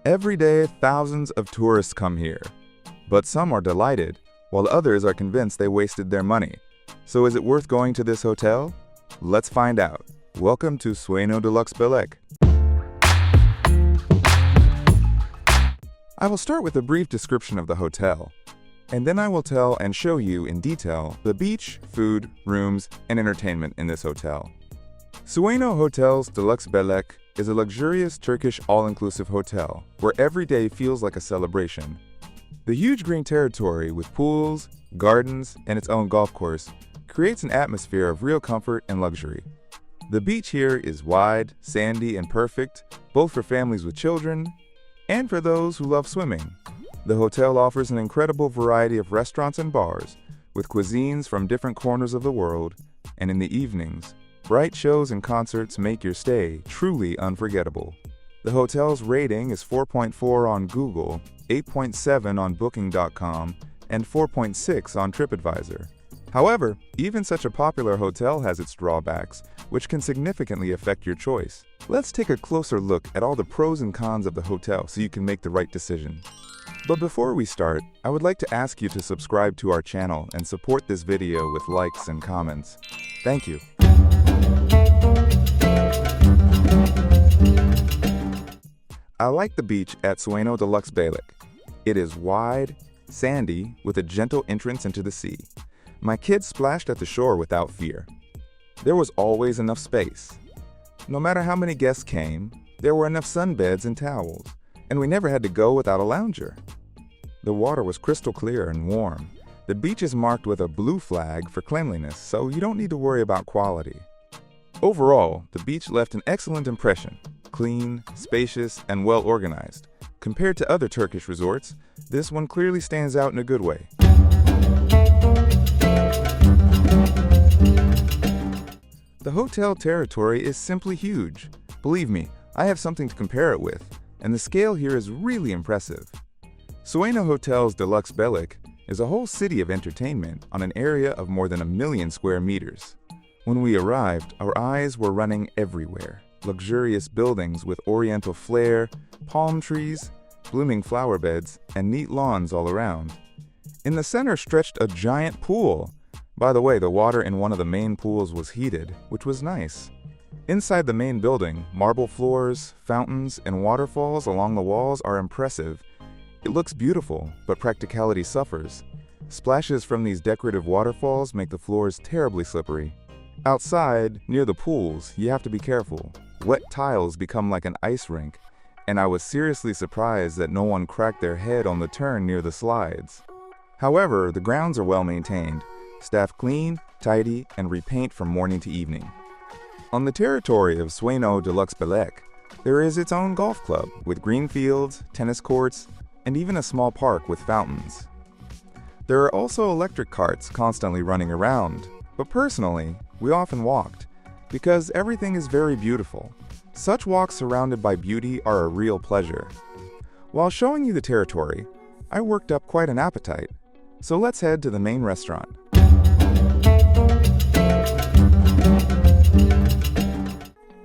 Every day, thousands of tourists come here, but some are delighted, while others are convinced they wasted their money. So is it worth going to this hotel? Let's find out. Welcome to Sueno Deluxe Belek. I will start with a brief description of the hotel, and then I will tell and show you in detail the beach, food, rooms, and entertainment in this hotel. Sueno Hotels Deluxe Belek is a luxurious Turkish all-inclusive hotel where every day feels like a celebration. The huge green territory with pools, gardens, and its own golf course creates an atmosphere of real comfort and luxury. The beach here is wide, sandy, and perfect, both for families with children and for those who love swimming. The hotel offers an incredible variety of restaurants and bars with cuisines from different corners of the world, and in the evenings, bright shows and concerts make your stay truly unforgettable. The hotel's rating is 4.4 on Google, 8.7 on Booking.com, and 4.6 on TripAdvisor. However, even such a popular hotel has its drawbacks, which can significantly affect your choice. Let's take a closer look at all the pros and cons of the hotel so you can make the right decision. But before we start, I would like to ask you to subscribe to our channel and support this video with likes and comments. Thank you. I like the beach at Sueno Deluxe Belek. It is wide, sandy, with a gentle entrance into the sea. My kids splashed at the shore without fear. There was always enough space. No matter how many guests came, there were enough sunbeds and towels, and we never had to go without a lounger. The water was crystal clear and warm. The beach is marked with a blue flag for cleanliness, so you don't need to worry about quality. Overall, the beach left an excellent impression. Clean, spacious, and well organized. Compared to other Turkish resorts, this one clearly stands out in a good way. The hotel territory is simply huge. Believe me, I have something to compare it with, and the scale here is really impressive. Sueno Hotels Deluxe Belek is a whole city of entertainment on an area of more than 1 million square meters. When we arrived, our eyes were running everywhere. Luxurious buildings with oriental flair, palm trees, blooming flower beds, and neat lawns all around. In the center stretched a giant pool. By the way, the water in one of the main pools was heated, which was nice. Inside the main building, marble floors, fountains, and waterfalls along the walls are impressive. It looks beautiful, but practicality suffers. Splashes from these decorative waterfalls make the floors terribly slippery. Outside, near the pools, you have to be careful. Wet tiles become like an ice rink, and I was seriously surprised that no one cracked their head on the turn near the slides. However, the grounds are well maintained. Staff clean, tidy, and repaint from morning to evening. On the territory of Sueno Deluxe Belek, there is its own golf club with green fields, tennis courts, and even a small park with fountains. There are also electric carts constantly running around, but personally, we often walked because everything is very beautiful. Such walks surrounded by beauty are a real pleasure. While showing you the territory, I worked up quite an appetite, so let's head to the main restaurant.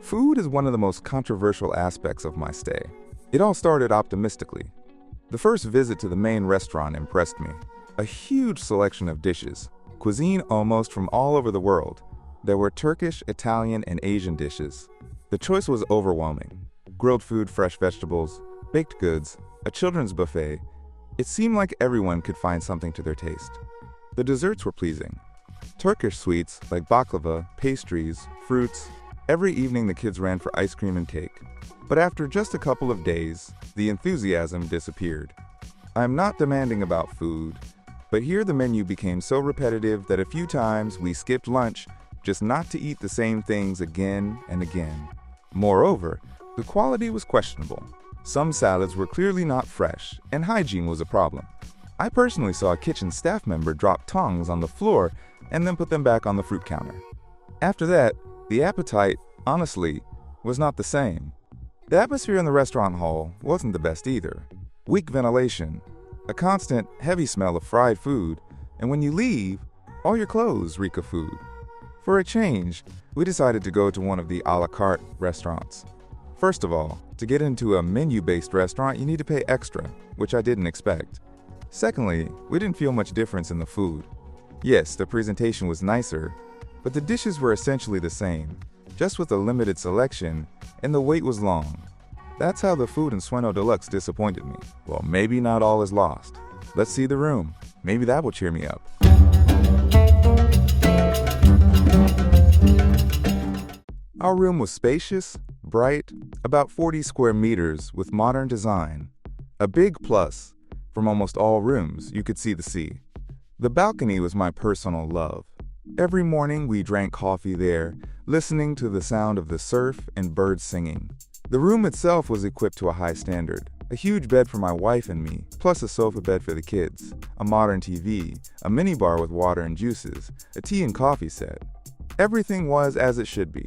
Food is one of the most controversial aspects of my stay. It all started optimistically. The first visit to the main restaurant impressed me. A huge selection of dishes, cuisine almost from all over the world. There were Turkish, Italian, and Asian dishes. The choice was overwhelming. Grilled food, fresh vegetables, baked goods, a children's buffet. It seemed like everyone could find something to their taste. The desserts were pleasing. Turkish sweets like baklava, pastries, fruits. Every evening the kids ran for ice cream and cake. But after just a couple of days, the enthusiasm disappeared. I'm not demanding about food, but here the menu became so repetitive that a few times we skipped lunch just not to eat the same things again and again. Moreover, the quality was questionable. Some salads were clearly not fresh, and hygiene was a problem. I personally saw a kitchen staff member drop tongs on the floor and then put them back on the fruit counter. After that, the appetite, honestly, was not the same. The atmosphere in the restaurant hall wasn't the best either. Weak ventilation, a constant, heavy smell of fried food, and when you leave, all your clothes reek of food. For a change, we decided to go to one of the a la carte restaurants. First of all, to get into a menu-based restaurant, you need to pay extra, which I didn't expect. Secondly, we didn't feel much difference in the food. Yes, the presentation was nicer, but the dishes were essentially the same, just with a limited selection, and the wait was long. That's how the food in Sueno Deluxe disappointed me. Well, maybe not all is lost. Let's see the room. Maybe that will cheer me up. Our room was spacious, bright, about 40 square meters with modern design. A big plus, from almost all rooms, you could see the sea. The balcony was my personal love. Every morning we drank coffee there, listening to the sound of the surf and birds singing. The room itself was equipped to a high standard. A huge bed for my wife and me, plus a sofa bed for the kids, a modern TV, a minibar with water and juices, a tea and coffee set. Everything was as it should be.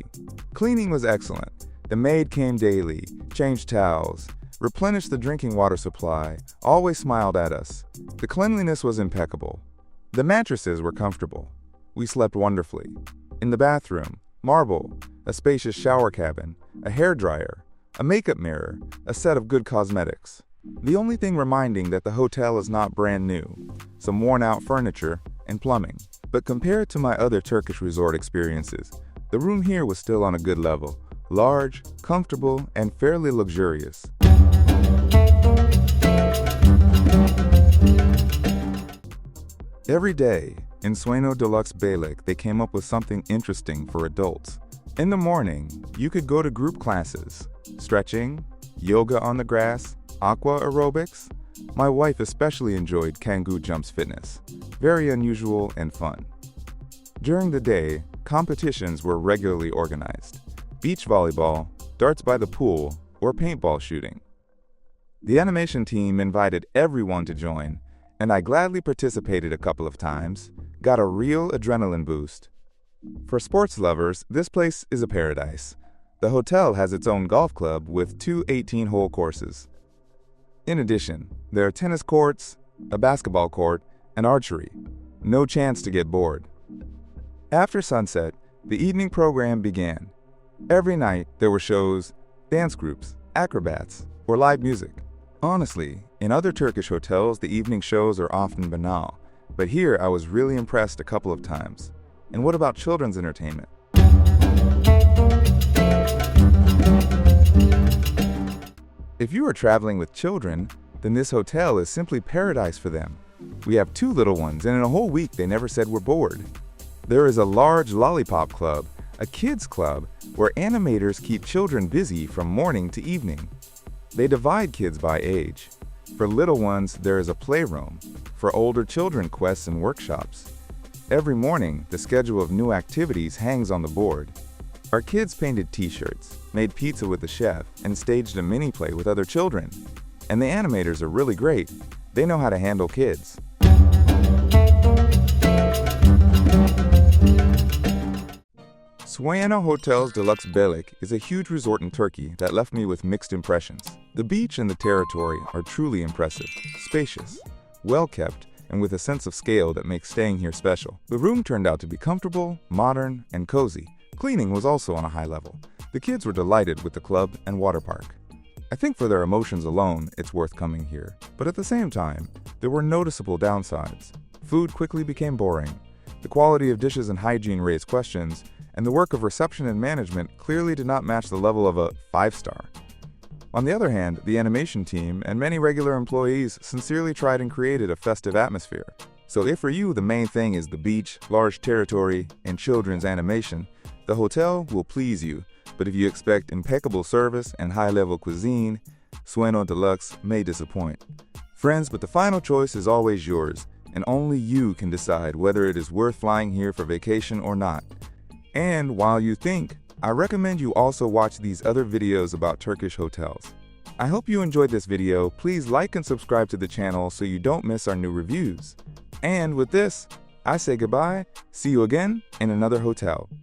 Cleaning was excellent. The maid came daily, changed towels, replenished the drinking water supply, always smiled at us. The cleanliness was impeccable. The mattresses were comfortable. We slept wonderfully. In the bathroom, marble, a spacious shower cabin, a hairdryer, a makeup mirror, a set of good cosmetics. The only thing reminding that the hotel is not brand new, some worn-out furniture and plumbing. But compared to my other Turkish resort experiences, the room here was still on a good level, large, comfortable, and fairly luxurious. Every day, in Sueno Deluxe Belek, they came up with something interesting for adults. In the morning, you could go to group classes, stretching, yoga on the grass, aqua aerobics. My wife especially enjoyed Kangoo Jumps fitness, very unusual and fun. During the day, competitions were regularly organized. Beach volleyball, darts by the pool, or paintball shooting. The animation team invited everyone to join, and I gladly participated a couple of times, got a real adrenaline boost. For sports lovers, this place is a paradise. The hotel has its own golf club with 2 18-hole courses. In addition, there are tennis courts, a basketball court, and archery. No chance to get bored. After sunset, the evening program began. Every night, there were shows, dance groups, acrobats, or live music. Honestly, in other Turkish hotels, the evening shows are often banal, but here I was really impressed a couple of times. And what about children's entertainment? If you are traveling with children, then this hotel is simply paradise for them. We have 2 little ones, and in a whole week they never said we're bored. There is a large lollipop club, a kids club, where animators keep children busy from morning to evening. They divide kids by age. For little ones, there is a playroom. For older children, quests and workshops. Every morning, the schedule of new activities hangs on the board. Our kids painted t-shirts, made pizza with the chef, and staged a mini-play with other children. And the animators are really great. They know how to handle kids. Sueno Hotels Deluxe Belek is a huge resort in Turkey that left me with mixed impressions. The beach and the territory are truly impressive, spacious, well-kept, and with a sense of scale that makes staying here special. The room turned out to be comfortable, modern, and cozy. Cleaning was also on a high level. The kids were delighted with the club and water park. I think for their emotions alone, it's worth coming here. But at the same time, there were noticeable downsides. Food quickly became boring. The quality of dishes and hygiene raised questions, and the work of reception and management clearly did not match the level of a 5-star. On the other hand, the animation team and many regular employees sincerely tried and created a festive atmosphere. So if for you the main thing is the beach, large territory, and children's animation, the hotel will please you. But if you expect impeccable service and high-level cuisine, Sueno Deluxe may disappoint. Friends, but the final choice is always yours, and only you can decide whether it is worth flying here for vacation or not. And while you think, I recommend you also watch these other videos about Turkish hotels. I hope you enjoyed this video. Please like and subscribe to the channel so you don't miss our new reviews. And with this, I say goodbye. See you again in another hotel.